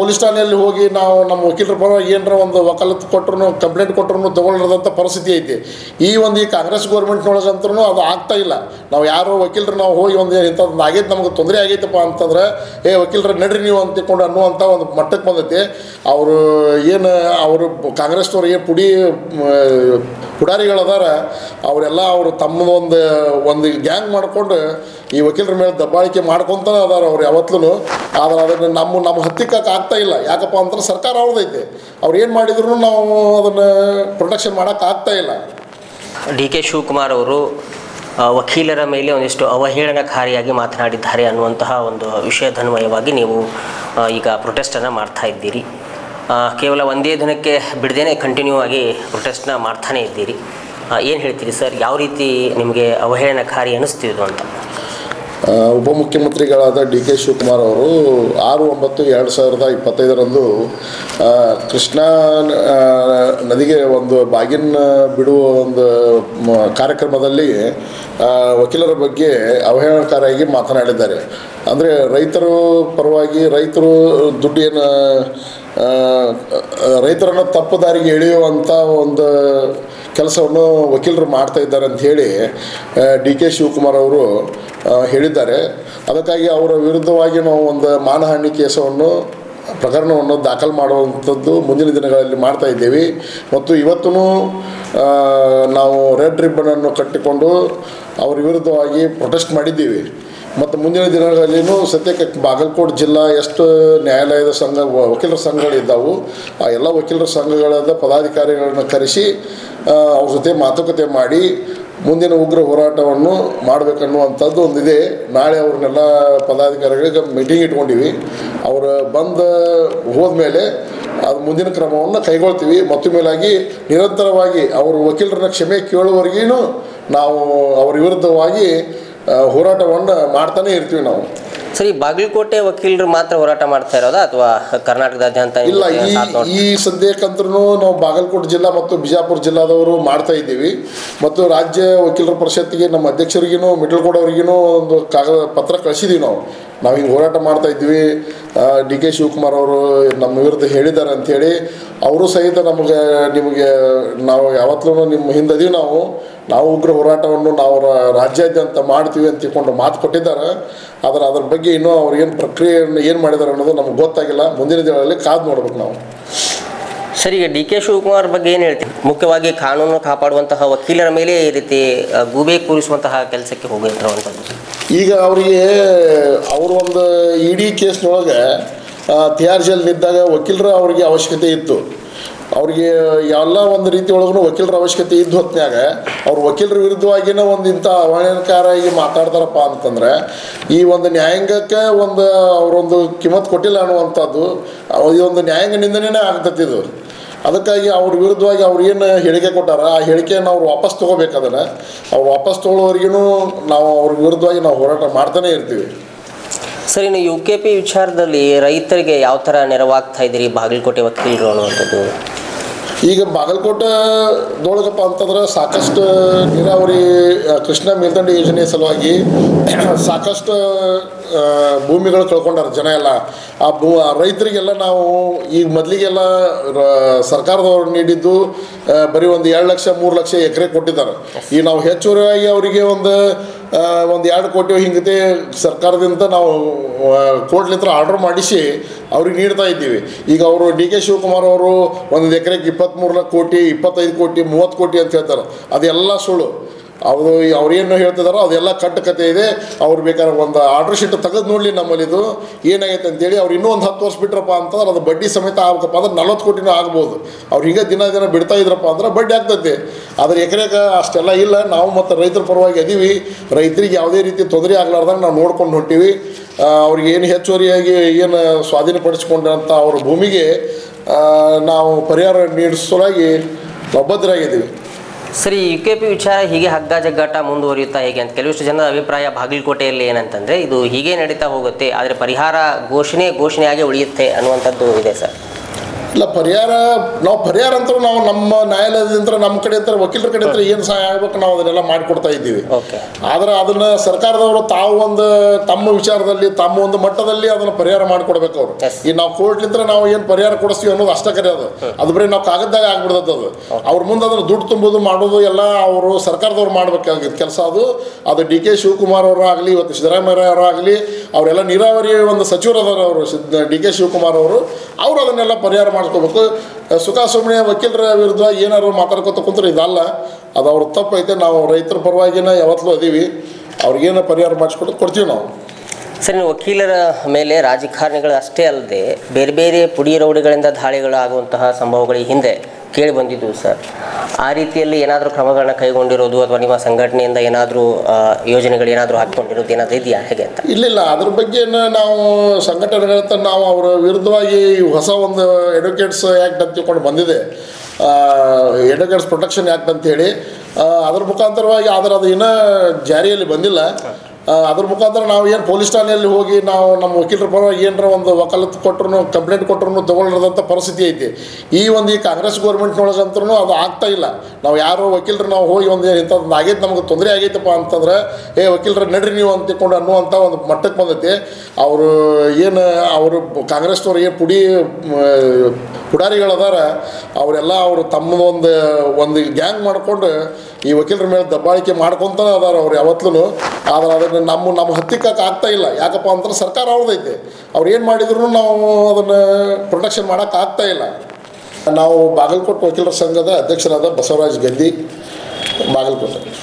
Police ಠಾಣೆಯಲ್ಲಿ ಹೋಗಿ ನಾವು ನಮ್ಮ ವಕೀಲರ ಪರವಾಗಿ ಏನರ ಒಂದು ವಕಾಲತ್ತು ಕೊಟ್ಟರು ಕಂಪ್ಲೇಂಟ್ ಕೊಟ್ಟರು ತಗೊಳ್ಳೋದಂಥ ಪರಿಸ್ಥಿತಿ ಐತಿ. ಈ ಕಾಂಗ್ರೆಸ್ ಗೌರ್ಮೆಂಟ್ನೊಳಗಂತೂ ಅದು ಆಗ್ತಾ ಇಲ್ಲ. ನಾವು ಯಾರೋ ವಕೀಲರು ನಾವು ಹೋಗಿ ಒಂದು ಇಂಥದ್ದು ಆಗೈತೆ ನಮಗೆ ತೊಂದರೆ ಆಗೈತಪ್ಪ ಅಂತಂದ್ರೆ ವಕೀಲರು ನಡ್ರಿ ನೀವು ಅಂತ ತಿಳ್ಕೊಂಡು ಅನ್ನುವಂಥ ಒಂದು ಮಟ್ಟಕ್ಕೆ ಬಂದೈತಿ. ಅವರು ಕಾಂಗ್ರೆಸ್ನವ್ರು ಏನು ಪುಡಾರಿಗಳದಾರ ಅವರೆಲ್ಲ ಅವರು ತಮ್ಮದೊಂದು ಗ್ಯಾಂಗ್ ಮಾಡಿಕೊಂಡು ಈ ವಕೀಲರ ಮೇಲೆ ದಬ್ಬಾಳಿಕೆ ಮಾಡ್ಕೊತಾನೆ ಅದಾರ ಅವ್ರು ಯಾವತ್ತೂ. ಆದರೆ ಅದನ್ನು ನಮ್ಮ ಹತ್ತಿಕ್ಕಕ್ಕೆ ಆಗ್ತಾ ಇಲ್ಲ. ಯಾಕಪ್ಪ ಅಂತಂದ್ರೆ ಸರ್ಕಾರ ಅವ್ರದೈತೆ, ಅವ್ರು ಏನು ಮಾಡಿದ್ರು ನಾವು ಅದನ್ನು ಪ್ರೊಟೆಕ್ಷನ್ ಮಾಡೋಕ್ಕೆ ಆಗ್ತಾ ಇಲ್ಲ. ಡಿ ಕೆ ಶಿವಕುಮಾರ್ ಅವರು ವಕೀಲರ ಮೇಲೆ ಒಂದಿಷ್ಟು ಅವಹೇಳನಕಾರಿಯಾಗಿ ಮಾತನಾಡಿದ್ದಾರೆ ಅನ್ನುವಂತಹ ಒಂದು ವಿಷಯಧನ್ವಯವಾಗಿ ನೀವು ಈಗ ಪ್ರೊಟೆಸ್ಟನ್ನು ಮಾಡ್ತಾ ಇದ್ದೀರಿ. ಕೇವಲ ಒಂದೇ ದಿನಕ್ಕೆ ಬಿಡದೇನೆ ಕಂಟಿನ್ಯೂ ಆಗಿ ಪ್ರೊಟೆಸ್ಟ್ನ ಮಾಡ್ತಾನೆ ಇದ್ದೀರಿ. ಏನು ಹೇಳ್ತೀರಿ ಸರ್, ಯಾವ ರೀತಿ ನಿಮಗೆ ಅವಹೇಳನಕಾರಿ ಅನ್ನಿಸ್ತಿದ್ದು ಅಂತ? ಉಪಮುಖ್ಯಮಂತ್ರಿಗಳಾದ ಡಿ ಕೆ ಶಿವಕುಮಾರ್ ಅವರು 6/9/2025 ಕೃಷ್ಣಾ ನದಿಗೆ ಒಂದು ಬಾಗಿನ ಬಿಡುವ ಒಂದು ಕಾರ್ಯಕ್ರಮದಲ್ಲಿ ವಕೀಲರ ಬಗ್ಗೆ ಅವಹೇಳನಕಾರಿಯಾಗಿ ಮಾತನಾಡಿದ್ದಾರೆ. ಅಂದರೆ ರೈತರ ಪರವಾಗಿ ರೈತರು ದುಡ್ಡೇನು ರೈತರನ್ನು ತಪ್ಪು ದಾರಿಗೆ ಎಳೆಯುವಂಥ ಒಂದು ಕೆಲಸವನ್ನು ವಕೀಲರು ಮಾಡ್ತಾ ಇದ್ದಾರೆ ಅಂತ ಹೇಳಿ ಡಿ ಕೆ ಶಿವಕುಮಾರ್ ಅವರು ಹೇಳಿದ್ದಾರೆ. ಅದಕ್ಕಾಗಿ ಅವರ ವಿರುದ್ಧವಾಗಿ ನಾವು ಒಂದು ಮಾನಹಾನಿ ಪ್ರಕರಣವನ್ನು ದಾಖಲು ಮಾಡುವಂಥದ್ದು ಮುಂದಿನ ದಿನಗಳಲ್ಲಿ ಮಾಡ್ತಾ ಇದ್ದೇವೆ. ಮತ್ತು ಇವತ್ತೂ ನಾವು ರೆಡ್ ರಿಬ್ಬನನ್ನು ಕಟ್ಟಿಕೊಂಡು ಅವರ ವಿರುದ್ಧವಾಗಿ ಪ್ರೊಟೆಸ್ಟ್ ಮಾಡಿದ್ದೀವಿ. ಮತ್ತು ಮುಂದಿನ ದಿನಗಳಲ್ಲಿಯೂ ಸದ್ಯಕ್ಕೆ ಬಾಗಲಕೋಟೆ ಜಿಲ್ಲಾ ಎಷ್ಟು ನ್ಯಾಯಾಲಯದ ವಕೀಲರ ಸಂಘಗಳಿದ್ದಾವೆ ಆ ಎಲ್ಲ ವಕೀಲರ ಸಂಘಗಳಾದ ಪದಾಧಿಕಾರಿಗಳನ್ನು ಕರೆಸಿ ಅವ್ರ ಜೊತೆ ಮಾತುಕತೆ ಮಾಡಿ ಮುಂದಿನ ಉಗ್ರ ಹೋರಾಟವನ್ನು ಮಾಡಬೇಕನ್ನುವಂಥದ್ದು ಒಂದಿದೆ. ನಾಳೆ ಅವ್ರನ್ನೆಲ್ಲ ಪದಾಧಿಕಾರಿಗಳಿಗೆ ಮೀಟಿಂಗ್ ಇಟ್ಕೊಂಡಿವಿ. ಅವರು ಹೋದ್ಮೇಲೆ ಅದು ಮುಂದಿನ ಕ್ರಮವನ್ನು ಕೈಗೊಳ್ತೀವಿ. ಮತ್ತು ಮೇಲಾಗಿ ನಿರಂತರವಾಗಿ ಅವರು ವಕೀಲರನ್ನ ಕ್ಷಮೆ ಕೇಳುವವರೆಗೂ ನಾವು ಅವ್ರ ವಿರುದ್ಧವಾಗಿ ಹೋರಾಟವನ್ನು ಮಾಡ್ತಾನೆ ಇರ್ತೀವಿ ನಾವು. ಸರಿ, ಬಾಗಲಕೋಟೆ ವಕೀಲರು ಮಾತ್ರ ಹೋರಾಟ ಮಾಡ್ತಾ ಇರೋದಾ ಅಥವಾ ಕರ್ನಾಟಕದಾದ್ಯಂತ? ಇಲ್ಲ, ಈ ಸದ್ಯಕ್ಕಂತೂ ನಾವು ಬಾಗಲಕೋಟೆ ಜಿಲ್ಲಾ ಮತ್ತು ಬಿಜಾಪುರ ಜಿಲ್ಲಾದವರು ಮಾಡ್ತಾ ಇದ್ದೀವಿ. ಮತ್ತು ರಾಜ್ಯ ವಕೀಲರ ಪರಿಷತ್ತಿಗೆ ನಮ್ಮ ಅಧ್ಯಕ್ಷರಿಗೂ ಮಿಡಲ್ ಕೋಡವ್ರಿಗೂ ಒಂದು ಪತ್ರ ಕಳಿಸಿದ್ದೀವಿ. ನಾವು ಹಿಂಗೆ ಹೋರಾಟ ಮಾಡ್ತಾ ಇದ್ವಿ, ಡಿ ಕೆ ಶಿವಕುಮಾರ್ ಅವರು ನಮ್ಮ ವಿರುದ್ಧ ಹೇಳಿದ್ದಾರೆ ಅಂಥೇಳಿ. ಅವರು ಸಹಿತ ನಿಮಗೆ ನಾವು ಯಾವತ್ತೂ ನಿಮ್ಮ ಹಿಂದದೀವಿ. ನಾವು ಉಗ್ರ ಹೋರಾಟವನ್ನು ನಾವು ರಾಜ್ಯಾದ್ಯಂತ ಮಾಡ್ತೀವಿ ಅಂತ ತಿಳ್ಕೊಂಡು ಮಾತು ಕೊಟ್ಟಿದ್ದಾರೆ. ಆದರೆ ಅದ್ರ ಬಗ್ಗೆ ಇನ್ನೂ ಅವ್ರು ಏನು ಪ್ರಕ್ರಿಯೆಯನ್ನು ಏನು ಮಾಡಿದ್ದಾರೆ ಅನ್ನೋದು ನಮ್ಗೆ ಗೊತ್ತಾಗಿಲ್ಲ. ಮುಂದಿನ ದಿನಗಳಲ್ಲಿ ಕಾದು ನೋಡ್ಬೇಕು ನಾವು. ಸರಿ, ಈಗ ಡಿ ಕೆ ಶಿವಕುಮಾರ್ ಬಗ್ಗೆ ಏನು ಹೇಳ್ತೀವಿ? ಮುಖ್ಯವಾಗಿ ಕಾನೂನು ಕಾಪಾಡುವಂತಹ ವಕೀಲರ ಮೇಲೆ ಈ ರೀತಿ ಗೂಬೆ ಕೂರಿಸುವಂತಹ ಕೆಲಸಕ್ಕೆ ಹೋಗಿರುವಂಥದ್ದು. ಈಗ ಅವರು ಒಂದು ಇಡೀ ಕೇಸ್ನೊಳಗೆ ತಿಹಾರ್ ಜೈಲಿನಿದ್ದಾಗ ವಕೀಲರ ಅವರಿಗೆ ಅವಶ್ಯಕತೆ ಇತ್ತು. ಅವ್ರಿಗೆ ಎಲ್ಲ ಒಂದು ರೀತಿ ಒಳಗೂ ವಕೀಲರ ಅವಶ್ಯಕತೆ ಇದ್ದು ಹೊತ್ತಿನಾಗ ಅವ್ರು ವಕೀಲರ ವಿರುದ್ಧವಾಗಿಯೇ ಒಂದು ಇಂಥ ಅವಹೇಳನಕಾರಿಯಾಗಿ ಮಾತಾಡ್ತಾರಪ್ಪ ಅಂತಂದರೆ ಈ ಒಂದು ನ್ಯಾಯಾಂಗಕ್ಕೆ ಅವರೊಂದು ಕಿಮ್ಮತ್ತು ಕೊಟ್ಟಿಲ್ಲ ಅನ್ನುವಂಥದ್ದು ಇದೊಂದು ನ್ಯಾಯಾಂಗನಿಂದನೇ ಆಗ್ತತಿದು. ಅದಕ್ಕಾಗಿ ಅವ್ರ ವಿರುದ್ಧವಾಗಿ ಅವ್ರು ಏನು ಹೇಳಿಕೆ ಕೊಟ್ಟಾರ ಆ ಹೇಳಿಕೆಯನ್ನು ಅವ್ರು ವಾಪಸ್ ತೊಗೋಬೇಕು. ಅದನ್ನು ಅವ್ರು ವಾಪಸ್ ತೊಗೊಳ್ಳೋವರೆಗೂ ನಾವು ಅವ್ರ ವಿರುದ್ಧವಾಗಿ ನಾವು ಹೋರಾಟ ಮಾಡ್ತಾನೆ ಇರ್ತೀವಿ. ಸರಿ, ನೀವು UKP ವಿಚಾರದಲ್ಲಿ ರೈತರಿಗೆ ಯಾವ ಥರ ನೆರವಾಗ್ತಾ ಇದ್ದೀರಿ ಬಾಗಲಕೋಟೆ ವಕೀಲರು ಅನ್ನುವಂಥದ್ದು? ಈಗ ಬಾಗಲಕೋಟೆದೊಳಗಪ್ಪ ಅಂತಂದ್ರೆ ಸಾಕಷ್ಟು ನೀರಾವರಿ ಕೃಷ್ಣಾ ಮೇಲ್ದಂಡೆ ಯೋಜನೆ ಸಲುವಾಗಿ ಸಾಕಷ್ಟು ಭೂಮಿಗಳು ಕಳ್ಕೊಂಡಾರ ಜನ ಎಲ್ಲ. ಆ ರೈತರಿಗೆಲ್ಲ ನಾವು ಈಗ ಮೊದಲಿಗೆಲ್ಲ ಸರ್ಕಾರದವ್ರು ನೀಡಿದ್ದು ಬರೀ ಒಂದು 2 ಲಕ್ಷ 3 ಲಕ್ಷ ಎಕರೆ ಕೊಟ್ಟಿದ್ದಾರೆ. ಈಗ ನಾವು ಹೆಚ್ಚುವರಿಯಾಗಿ ಅವರಿಗೆ ಒಂದು 2 ಕೋಟಿ ಹಿಂಗತೆ ಸರ್ಕಾರದಿಂದ ನಾವು ಕೋರ್ಟ್ಲಿಂದ ಆರ್ಡರ್ ಮಾಡಿಸಿ ಅವ್ರಿಗೆ ನೀಡ್ತಾ ಇದ್ದೀವಿ. ಈಗ ಅವರು ಡಿ ಕೆ ಶಿವಕುಮಾರ್ ಅವರು 1 ಎಕರೆಗೆ 23 ಕೋಟಿ 25 ಕೋಟಿ 30 ಕೋಟಿ ಅಂತ ಹೇಳ್ತಾರೆ. ಅದೆಲ್ಲ ಸುಳ್ಳು. ಅವ್ರೇನು ಹೇಳ್ತಿದಾರೋ ಅದೆಲ್ಲ ಕಟ್ಟುಕತೆ ಇದೆ. ಅವ್ರು ಬೇಕಾದ್ರೆ ಒಂದು ಆರ್ಡರ್ ಶೀಟ್ ತೆಗೆದು ನೋಡಲಿ ನಮ್ಮಲ್ಲಿದು ಏನಾಗೈತೆ ಅಂತೇಳಿ. ಅವ್ರು ಇನ್ನೂ ಒಂದು 10 ವರ್ಷ ಬಿಟ್ರಪ್ಪ ಅಂತಂದ್ರೆ ಅದು ಬಡ್ಡಿ ಸಮೇತ ಆಗ್ಬೇಕಪ್ಪ ಅಂದ್ರೆ 40 ಕೋಟಿನೂ ಆಗ್ಬೋದು. ಅವ್ರು ಹೀಗೆ ದಿನ ಬಿಡ್ತಾ ಇದ್ರಪ್ಪ ಅಂದ್ರೆ ಬಡ್ಡಿ ಆಗ್ತೈತೆ. ಆದರೆ ಎಕರೆಗೆ ಅಷ್ಟೆಲ್ಲ ಇಲ್ಲ. ನಾವು ಮತ್ತು ರೈತರ ಪರವಾಗಿ ಅದೀವಿ. ರೈತರಿಗೆ ಯಾವುದೇ ರೀತಿ ತೊಂದರೆ ಆಗ್ಲಾರ್ದಂಗೆ ನಾವು ನೋಡ್ಕೊಂಡು ಹೊಂಟೀವಿ. ಅವ್ರಿಗೆ ಏನು ಹೆಚ್ಚುವರಿಯಾಗಿ ಏನು ಸ್ವಾಧೀನಪಡಿಸ್ಕೊಂಡಂಥ ಅವ್ರ ಭೂಮಿಗೆ ನಾವು ಪರಿಹಾರ ನೀಡಿಸೋಲಾಗಿ ನಾವು ಬದ್ಧರಾಗಿದ್ದೀವಿ. ಸರಿ, UKP ವಿಚಾರ ಹೀಗೆ ಹಗ್ಗ ಜಗ್ಗಾಟ ಮುಂದುವರಿಯುತ್ತಾ ಹೇಗೆ ಅಂತ ಕೆಲವಷ್ಟು ಜನರ ಅಭಿಪ್ರಾಯ ಬಾಗಲಕೋಟೆಯಲ್ಲಿ ಏನಂತಂದರೆ ಇದು ಹೀಗೆ ನಡೀತಾ ಹೋಗುತ್ತೆ, ಆದರೆ ಪರಿಹಾರ ಘೋಷಣೆಯಾಗಿ ಉಳಿಯುತ್ತೆ ಅನ್ನುವಂಥದ್ದು ಇದೆ ಸರ್. ಇಲ್ಲ ಪರಿಹಾರ ಅಂತೂ ನಾವು ನಮ್ಮ ನ್ಯಾಯಾಲಯದಿಂದ ನಮ್ಮ ಕಡೆ ಅಂತ ವಕೀಲರ ಕಡೆ ಅಂತ ಏನು ಸಹಾಯ ಆಗ್ಬೇಕು ನಾವು ಅದನ್ನೆಲ್ಲ ಮಾಡಿಕೊಡ್ತಾ ಇದ್ದೀವಿ. ಆದ್ರೆ ಅದನ್ನ ಸರ್ಕಾರದವರು ತಾವು ಒಂದು ತಮ್ಮ ವಿಚಾರದಲ್ಲಿ ತಮ್ಮ ಒಂದು ಮಟ್ಟದಲ್ಲಿ ಅದನ್ನ ಪರಿಹಾರ ಮಾಡಿಕೊಡ್ಬೇಕು ಅವರು. ಈ ನಾವು ಕೋರ್ಟ್ಲಿಂದ ನಾವು ಏನು ಪರಿಹಾರ ಕೊಡಿಸ್ತೀವಿ ಅನ್ನೋದು ಅಷ್ಟೇ ಕರೆ ಅದು ಬರೀ ನಾವು ಕಾಗದದಾಗ ಆಗ್ಬಿಡ್ತದೆ. ಅವ್ರ ಮುಂದೆ ಅದನ್ನ ದುಡ್ಡು ತುಂಬೋದು ಮಾಡೋದು ಎಲ್ಲ ಅವರು ಸರ್ಕಾರದವ್ರು ಮಾಡ್ಬೇಕಾಗಿತ್ತು ಕೆಲಸ. ಅದು ಡಿ ಕೆ ಶಿವಕುಮಾರ್ ಅವರಾಗಲಿ ಇವತ್ತು ಸಿದ್ದರಾಮಯ್ಯ ಅವರಾಗಲಿ ಅವರೆಲ್ಲ ನೀರಾವರಿ ಒಂದು ಸಚಿವರದಾರ ಅವರು ಡಿ ಕೆ ಶಿವಕುಮಾರ್ ಅವರು ಅದನ್ನೆಲ್ಲ ಪರಿಹಾರ ಮಾಡ್ಕೋಬೇಕು. ಸುಖ ಸುಮ್ಮನೆ ವಕೀಲರ ವಿರುದ್ಧ ಏನಾದ್ರು ಮಾತಾಡ್ಕೊತ ಕುಂತ್ರೆ ಇದಲ್ಲ, ಅದು ಅವ್ರ ತಪ್ಪೈತೆ. ನಾವು ರೈತರ ಪರವಾಗಿನ ಯಾವತ್ತಲೂ ಅದೀವಿ, ಅವ್ರಿಗೇನು ಪರಿಹಾರ ಮಾಡಿಸ್ಕೊಡ್ತೀವಿ ನಾವು. ಸರ್, ನೀವು ವಕೀಲರ ಮೇಲೆ ರಾಜಕಾರಣಿಗಳು ಅಷ್ಟೇ ಅಲ್ಲದೆ ಬೇರೆ ಬೇರೆ ಪುಡಿ ರೌಡಿಗಳಿಂದ ದಾಳಿಗಳು ಆಗುವಂತಹ ಸಂಭವಗಳು ಹಿಂದೆ ಕೇಳಿ ಬಂದಿದ್ದು ಸರ್. ಆ ರೀತಿಯಲ್ಲಿ ಏನಾದರೂ ಕ್ರಮಗಳನ್ನ ಕೈಗೊಂಡಿರೋದು ಅಥವಾ ನಿಮ್ಮ ಸಂಘಟನೆಯಿಂದ ಏನಾದರೂ ಯೋಜನೆಗಳು ಏನಾದರೂ ಹಾಕ್ಕೊಂಡಿರೋದು ಏನಾದರೂ ಇದೆಯಾ ಹೇಗೆ ಅಂತ? ಇಲ್ಲ, ಅದ್ರ ಬಗ್ಗೆ ನಾವು ಸಂಘಟನೆಗಳಂತ ನಾವು ಅವರ ವಿರುದ್ಧವಾಗಿ ಹೊಸ ಒಂದು ಎಡ್ವೊಕೇಟ್ಸ್ ಆ್ಯಕ್ಟ್ ಅಂತ ತಿಳ್ಕೊಂಡು ಬಂದಿದೆ, ಎಡ್ವೊಕೇಟ್ಸ್ ಪ್ರೊಟೆಕ್ಷನ್ ಆ್ಯಕ್ಟ್ ಅಂತೇಳಿ. ಅದ್ರ ಮುಖಾಂತರವಾಗಿ ಆದರೆ ಅದು ಇನ್ನೂ ಜಾರಿಯಲ್ಲಿ ಬಂದಿಲ್ಲ. ಅದ್ರ ಮುಖಾಂತರ ನಾವು ಏನು ಪೊಲೀಸ್ ಠಾಣೆಯಲ್ಲಿ ಹೋಗಿ ನಾವು ನಮ್ಮ ವಕೀಲರ ಪರವಾಗಿ ಏನರ ಒಂದು ವಕಾಲತ್ತು ಕೊಟ್ಟರು ಕಂಪ್ಲೇಂಟ್ ಕೊಟ್ಟರು ತೊಗೊಳ್ಳೋದಂಥ ಪರಿಸ್ಥಿತಿ ಐತಿ. ಈ ಕಾಂಗ್ರೆಸ್ ಗೌರ್ಮೆಂಟ್ನೊಳಗಂತೂ ಅದು ಆಗ್ತಾ ಇಲ್ಲ. ನಾವು ಯಾರೋ ವಕೀಲರು ನಾವು ಹೋಗಿ ಒಂದು ಇಂಥದ್ದು ಆಗೈತೆ ನಮಗೆ ತೊಂದರೆ ಆಗೈತಪ್ಪ ಅಂತಂದ್ರೆ ವಕೀಲರ ನಡ್ರಿ ನೀವು ಅಂತ ತಿಳ್ಕೊಂಡು ಅನ್ನುವಂಥ ಒಂದು ಮಟ್ಟಕ್ಕೆ ಬಂದೈತಿ. ಅವರು ಕಾಂಗ್ರೆಸ್ನವ್ರು ಏನು ಪುಡಾರಿಗಳದಾರ ಅವರೆಲ್ಲ ಅವರು ತಮ್ಮದೊಂದು ಗ್ಯಾಂಗ್ ಮಾಡಿಕೊಂಡು ಈ ವಕೀಲರ ಮೇಲೆ ದಬ್ಬಾಳಿಕೆ ಮಾಡ್ಕೊತಾನೆ ಅದಾರ ಅವ್ರು ಯಾವತ್ತೂ. ಆದರೆ ಅದನ್ನು ನಮ್ಮ ಹತ್ತಿಕ್ಕಕ್ಕೆ ಆಗ್ತಾ ಇಲ್ಲ. ಯಾಕಪ್ಪ ಅಂತಂದ್ರೆ ಸರ್ಕಾರ ಅವ್ರದೈತೆ, ಅವ್ರು ಏನು ಮಾಡಿದ್ರು ನಾವು ಅದನ್ನು ಪ್ರೊಟೆಕ್ಷನ್ ಮಾಡೋಕ್ಕೆ ಆಗ್ತಾ ಇಲ್ಲ. ನಾವು ಬಾಗಲಕೋಟೆ ವಕೀಲರ ಸಂಘದ ಅಧ್ಯಕ್ಷರಾದ ಬಸವರಾಜ್ ಗದ್ದಿ, ಬಾಗಲಕೋಟೆ.